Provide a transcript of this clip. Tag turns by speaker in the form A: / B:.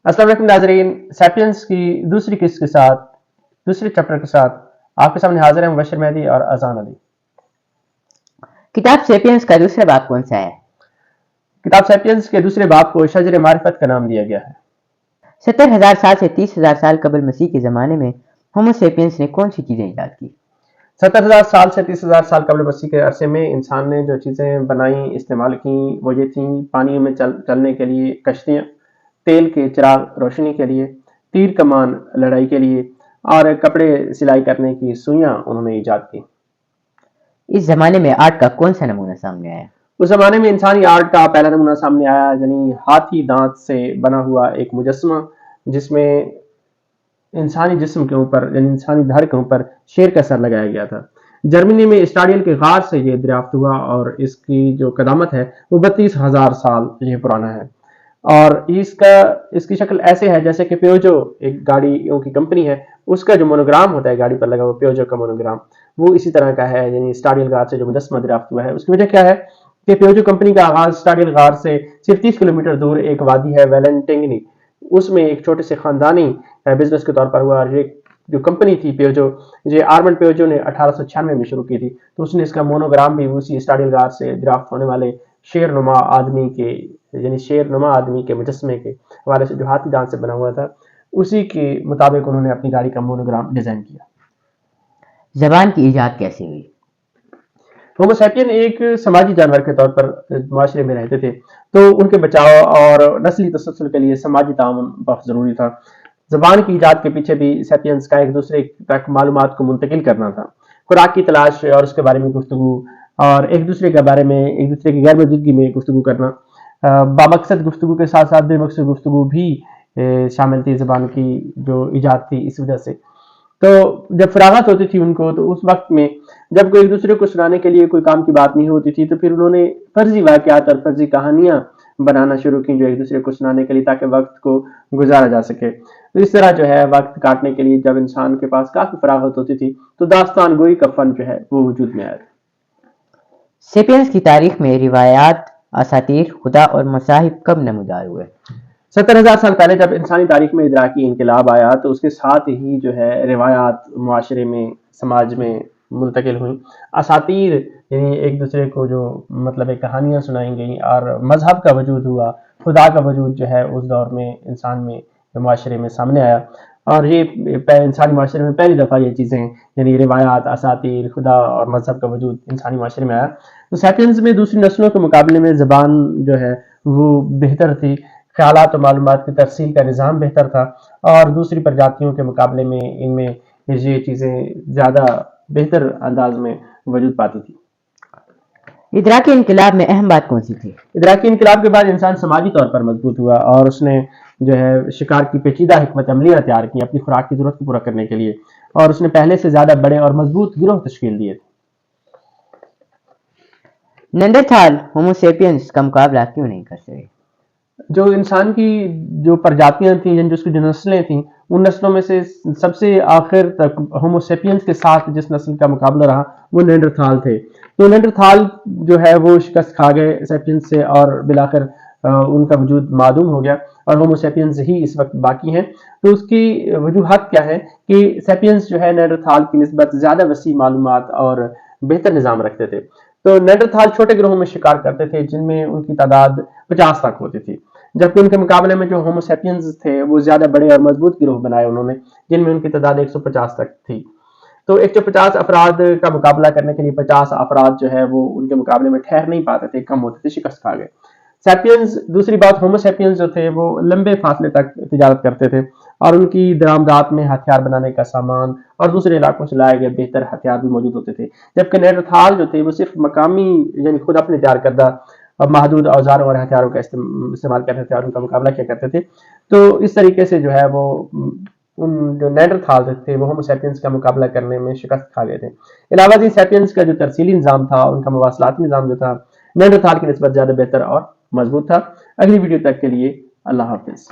A: अस्सलाम वालेकुम नाज़रीन, सैपियंस की दूसरी किस्त के साथ, दूसरे चैप्टर के साथ आपके सामने हाजिर है मुबश्शिर मेहदी और अज़ान अली।
B: किताब सैपियंस का दूसरा बाब कौन सा है?
A: किताब सैपियंस के दूसरे बाब को शजर मारिफत का नाम दिया गया है।
B: 70,000 साल से 30,000 साल कबल मसीह के ज़माने में होमो सैपियंस ने कौन सी चीज़ें ईजाद की?
A: 70,000 साल से 30,000 साल कबल मसीह के अरसे में इंसान ने जो चीज़ें बनाई, इस्तेमाल की, वो ये थी पानी में चलने के लिए कश्तियाँ, तेल के चिराग रोशनी के लिए, तीर कमान लड़ाई के लिए और कपड़े सिलाई करने की सुइयाँ उन्होंने ईजाद की।
B: इस ज़माने में आर्ट का कौन सा नमूना सामने आया?
A: उस ज़माने में इंसानी आर्ट का पहला नमूना सामने आया, यानी हाथी दांत से बना हुआ एक मुजस्समा, जिसमें इंसानी जिस्म के ऊपर यानी इंसानी धड़ के ऊपर शेर का सर लगाया गया था। जर्मनी में स्टाडियल के गार से ये दरियाफ्त हुआ और इसकी जो कदामत है वो 32,000 साल ये पुराना है। और इसकी शक्ल ऐसे है जैसे कि प्योजो एक गाड़ियों की कंपनी है, उसका जो मोनोग्राम होता है गाड़ी पर लगा हुआ प्योजो का मोनोग्राम, वो इसी तरह का है। यानी स्टाडियल गार से जो मुजस्समा दरियाफ्त हुआ है, उसकी वजह क्या है कि प्योजो कंपनी का आगाज स्टाडियल गार से सिर्फ 30 किलोमीटर दूर एक वादी है वेलेंटिंगनी, उसमें एक छोटे से खानदानी बिजनेस के तौर पर हुआ। ये जो कंपनी थी प्योजो, ये आर्मंड प्योजो ने 1896 में शुरू की थी, तो उसने इसका मोनोग्राम भी उसी स्टाडियल गार से दरियाफ्त होने वाले शेरनुमा आदमी के यानी शेरनुमा आदमी के मुजस्मे के हवाले से जो हाथी दांत से बना हुआ था, उसी के मुताबिक उन्होंने अपनी गाड़ी का मोनोग्राम डिजाइन किया।
B: ज़बान की ईजाद कैसे हुई?
A: होमो सैपियन एक समाजी जानवर के तौर पर माशरे में रहते थे, तो उनके बचाव और नस्ली तसलसल के लिए समाजी ताउन बहुत ज़रूरी था। ज़बान की ईजाद के पीछे भी सैपियंस का एक दूसरे तक मालूमात को मुंतकिल करना था, खुराक की तलाश और उसके बारे में गुफ्तगू, और एक दूसरे के बारे में एक दूसरे की गैर मौजूदगी में गुफ्तगू करना। बामकसद गुफ्तगू के साथ साथ बेमकसद गुफ्तगू भी शामिल थी ज़बान की जो ईजाद थी इस वजह से। तो जब फरागत होती थी उनको, तो उस वक्त में जब कोई एक दूसरे को सुनाने के लिए कोई काम की बात नहीं होती थी, तो फिर उन्होंने फर्जी वाक़यात और फर्जी कहानियां बनाना शुरू की जो एक दूसरे को सुनाने के लिए, ताकि वक्त को गुजारा जा सके। तो इस तरह जो है वक्त काटने के लिए जब इंसान के पास काफ़ी फरागत होती थी, तो दास्तान गोई का फन जो है वो वजूद में आया।
B: सैपियंस की तारीख में रिवायात, असातीर, खुदा और मसाहिब कब नमूदार हुए?
A: 70,000 साल पहले जब इंसानी तारीख में इदराकी इनकलाब आया, तो उसके साथ ही जो है रिवायात मुआशरे में, समाज में मुंतकिल हुई। असातीर यानी एक दूसरे को जो मतलब एक कहानियाँ सुनाई गई, और मजहब का वजूद हुआ, खुदा का वजूद जो है उस दौर में इंसान में मुआशरे में सामने आया। और ये इंसानी माशरे में पहली दफ़ा ये चीज़ें यानी रिवायात, असातीर, खुदा और मजहब का वजूद इंसानी माशरे में आया। तो सैपियंस में दूसरी नस्लों के मुकाबले में ज़बान जो है वो बेहतर थी, ख्यालात और मालूमात की तरसील का निज़ाम बेहतर था, और दूसरी प्रजातियों के मुकाबले में इनमें ये चीज़ें ज़्यादा बेहतर अंदाज में वजूद पाती थी।
B: इदराकी इनकलाब में अहम बात कौन सी थी?
A: इदराकी इनकलाब के बाद इंसान समाजी तौर पर मजबूत हुआ, और उसने जो है शिकार की पेचीदा हिकमत अमलियाँ तैयार की अपनी खुराक की ज़रूरत को पूरा करने के लिए, और उसने पहले से ज़्यादा बड़े और मजबूत गिरोह तश्कील दिए थे।
B: नेंडरथाल होमो सैपियंस का मुकाबला क्यों नहीं कर सके?
A: जो इंसान की जो प्रजातियां थी, यानी उसकी जो नस्लें थी, उन नस्लों में से सबसे आखिर तक होमो सैपियंस के साथ जिस नस्ल का मुकाबला रहा वो नेंडरथाल थे। तो नेंडरथाल जो है वो शिकस्त खा गए सैपियंस से, और बिलाकर उनका वजूद मादूम हो गया, और होमो सैपियंस ही इस वक्त बाकी हैं। तो उसकी वजूहत क्या है कि सैपियंस जो है नेंडरथाल की निस्बत ज़्यादा वसी मालूमात और बेहतर निज़ाम रखते थे। तो नेंडरथाल छोटे गिरोहों में शिकार करते थे, जिनमें उनकी तादाद 50 तक होती थी, जबकि उनके मुकाबले में जो होमो सैपियंस थे वो ज़्यादा बड़े और मजबूत गिरोह बनाए उन्होंने, जिनमें उनकी तादाद 150 तक थी। तो 150 अफराद का मुकाबला करने के लिए 50 अफराद जो है वो उनके मुकाबले में ठहर नहीं पाते थे, कम होते थे, शिकस्त खा गए। सैपियंस, दूसरी बात, होमो सैपियंस जो थे वो लंबे फासले तक तिजारत करते थे, और उनकी दरामदात में हथियार बनाने का सामान और दूसरे इलाकों से लाए गए बेहतर हथियार भी मौजूद होते थे, जबकि नेंडरथाल जो थे वो सिर्फ मकामी यानी खुद अपने तैयार करदा और महदूद औजारों और हथियारों का इस्तेमाल करते थे और उनका मुकाबला किया करते थे। तो इस तरीके से जो है वो उन जो नेंडरथाल थे वो होमो सैपियंस का मुकाबला करने में शिकस्त खा गए थे। इलावा सैपियंस का जो तरसीली निज़ाम था, उनका मवासलाती निज़ाम जो था, नेंडरथाल की निस्बत ज़्यादा बेहतर और मजबूत था। अगली वीडियो तक के लिए अल्लाह हाफिज़।